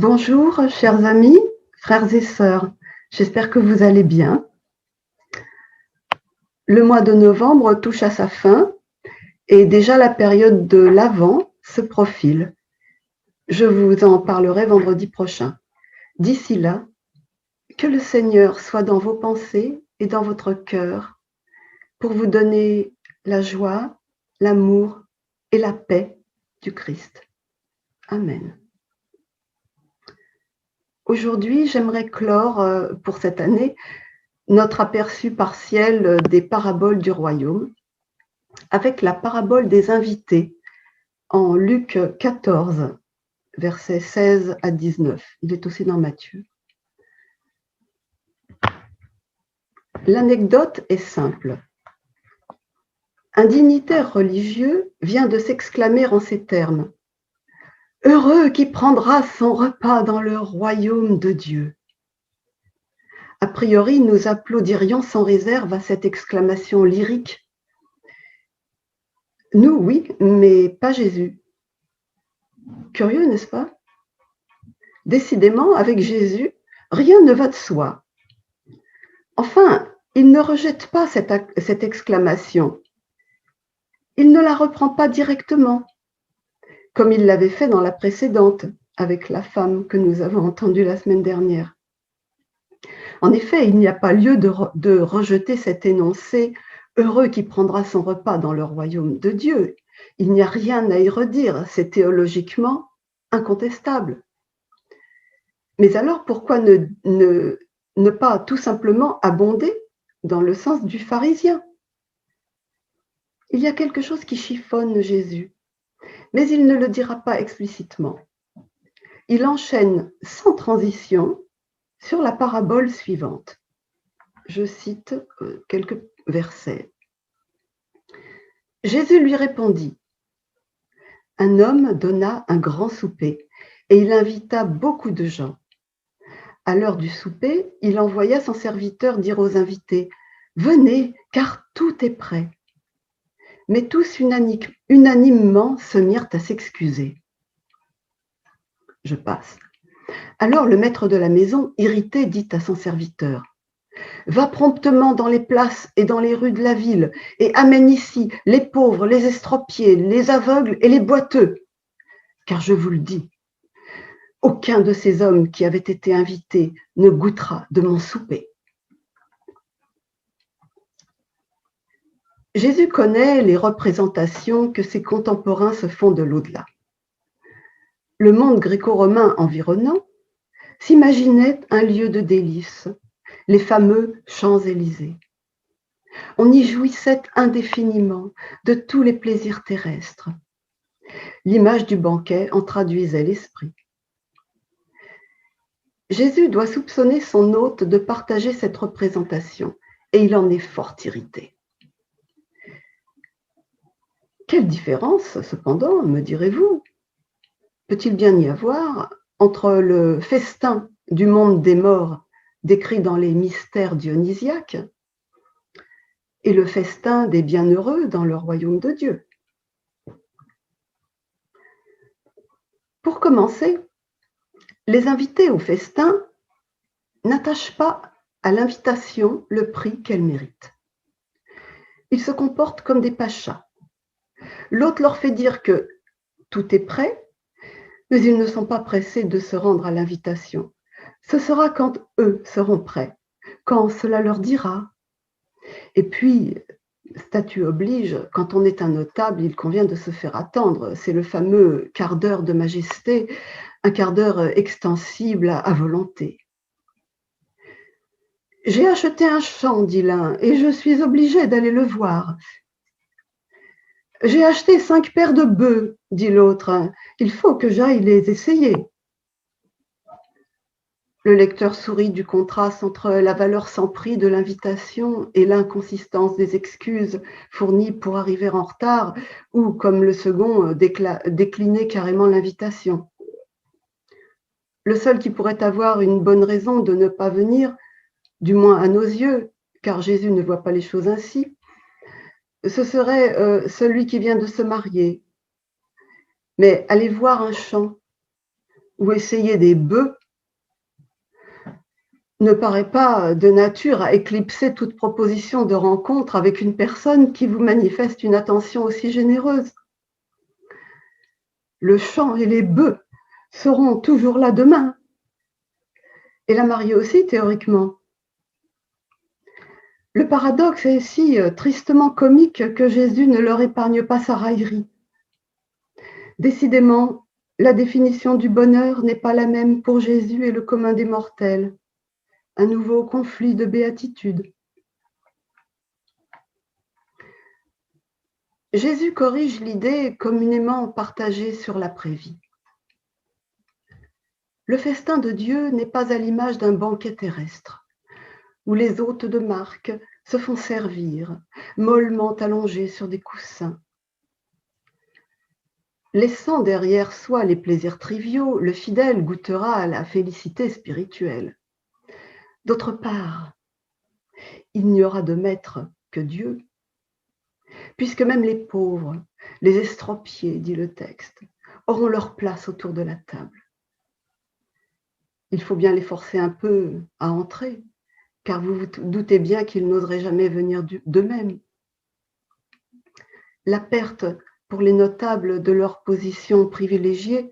Bonjour, chers amis, frères et sœurs. J'espère que vous allez bien. Le mois de novembre touche à sa fin et déjà la période de l'Avent se profile. Je vous en parlerai vendredi prochain. D'ici là, que le Seigneur soit dans vos pensées et dans votre cœur pour vous donner la joie, l'amour et la paix du Christ. Amen. Aujourd'hui, j'aimerais clore pour cette année notre aperçu partiel des paraboles du royaume avec la parabole des invités en Luc 14, versets 16 à 19. Il est aussi dans Matthieu. L'anecdote est simple. Un dignitaire religieux vient de s'exclamer en ces termes. « Heureux qui prendra son repas dans le royaume de Dieu ». A priori, nous applaudirions sans réserve à cette exclamation lyrique. Nous, oui, mais pas Jésus. Curieux, n'est-ce pas? Décidément, avec Jésus, rien ne va de soi. Enfin, il ne rejette pas cette exclamation. Il ne la reprend pas directement, comme il l'avait fait dans la précédente, avec la femme que nous avons entendue la semaine dernière. En effet, il n'y a pas lieu de rejeter cet énoncé « Heureux qui prendra son repas dans le royaume de Dieu ». Il n'y a rien à y redire, c'est théologiquement incontestable. Mais alors, pourquoi ne pas tout simplement abonder dans le sens du pharisien? Il y a quelque chose qui chiffonne Jésus, mais il ne le dira pas explicitement. Il enchaîne sans transition sur la parabole suivante. Je cite quelques versets. Jésus lui répondit, « Un homme donna un grand souper et il invita beaucoup de gens. À l'heure du souper, il envoya son serviteur dire aux invités, « Venez, car tout est prêt. » Mais tous unanimement se mirent à s'excuser. Je passe. Alors le maître de la maison, irrité, dit à son serviteur, « Va promptement dans les places et dans les rues de la ville et amène ici les pauvres, les estropiés, les aveugles et les boiteux. Car je vous le dis, aucun de ces hommes qui avaient été invités ne goûtera de mon souper. » Jésus connaît les représentations que ses contemporains se font de l'au-delà. Le monde gréco-romain environnant s'imaginait un lieu de délices, les fameux Champs-Élysées. On y jouissait indéfiniment de tous les plaisirs terrestres. L'image du banquet en traduisait l'esprit. Jésus doit soupçonner son hôte de partager cette représentation et il en est fort irrité. Quelle différence, cependant, me direz-vous, peut-il bien y avoir entre le festin du monde des morts décrit dans les mystères dionysiaques et le festin des bienheureux dans le royaume de Dieu? Pour commencer, les invités au festin n'attachent pas à l'invitation le prix qu'elle mérite. Ils se comportent comme des pachas. L'hôte leur fait dire que tout est prêt, mais ils ne sont pas pressés de se rendre à l'invitation. Ce sera quand eux seront prêts, quand cela leur dira. Et puis, statut oblige, quand on est un notable, il convient de se faire attendre. C'est le fameux quart d'heure de majesté, un quart d'heure extensible à volonté. « J'ai acheté un champ, dit l'un, et je suis obligé d'aller le voir. » « J'ai acheté 5 paires de bœufs, dit l'autre, il faut que j'aille les essayer. » Le lecteur sourit du contraste entre la valeur sans prix de l'invitation et l'inconsistance des excuses fournies pour arriver en retard ou, comme le second, décliner carrément l'invitation. Le seul qui pourrait avoir une bonne raison de ne pas venir, du moins à nos yeux, car Jésus ne voit pas les choses ainsi, ce serait celui qui vient de se marier. Mais aller voir un champ, ou essayer des bœufs ne paraît pas de nature à éclipser toute proposition de rencontre avec une personne qui vous manifeste une attention aussi généreuse. Le champ et les bœufs seront toujours là demain, et la mariée aussi, théoriquement. Le paradoxe est si tristement comique que Jésus ne leur épargne pas sa raillerie. Décidément, la définition du bonheur n'est pas la même pour Jésus et le commun des mortels. Un nouveau conflit de béatitude. Jésus corrige l'idée communément partagée sur l'après-vie. Le festin de Dieu n'est pas à l'image d'un banquet terrestre, où les hôtes de marque se font servir, mollement allongés sur des coussins. Laissant derrière soi les plaisirs triviaux, le fidèle goûtera à la félicité spirituelle. D'autre part, il n'y aura de maître que Dieu, puisque même les pauvres, les estropiés, dit le texte, auront leur place autour de la table. Il faut bien les forcer un peu à entrer, car vous vous doutez bien qu'ils n'oseraient jamais venir d'eux-mêmes. La perte pour les notables de leur position privilégiée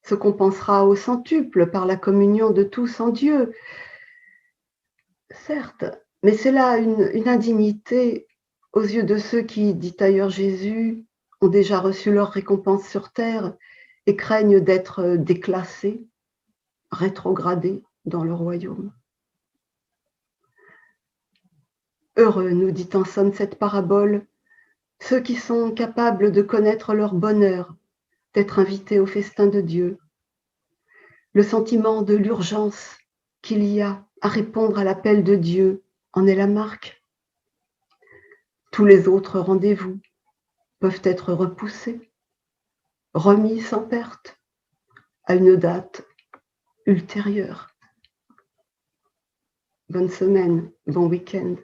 se compensera au centuple par la communion de tous en Dieu. Certes, mais c'est là une indignité aux yeux de ceux qui, dit ailleurs Jésus, ont déjà reçu leur récompense sur terre et craignent d'être déclassés, rétrogradés dans le royaume. Heureux, nous dit en somme cette parabole, ceux qui sont capables de connaître leur bonheur, d'être invités au festin de Dieu. Le sentiment de l'urgence qu'il y a à répondre à l'appel de Dieu en est la marque. Tous les autres rendez-vous peuvent être repoussés, remis sans perte à une date ultérieure. Bonne semaine, bon week-end.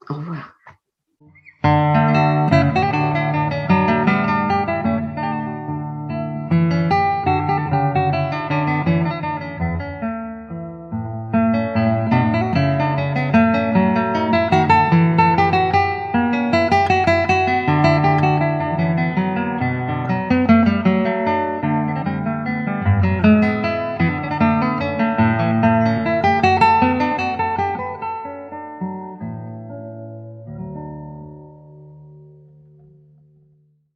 Au revoir.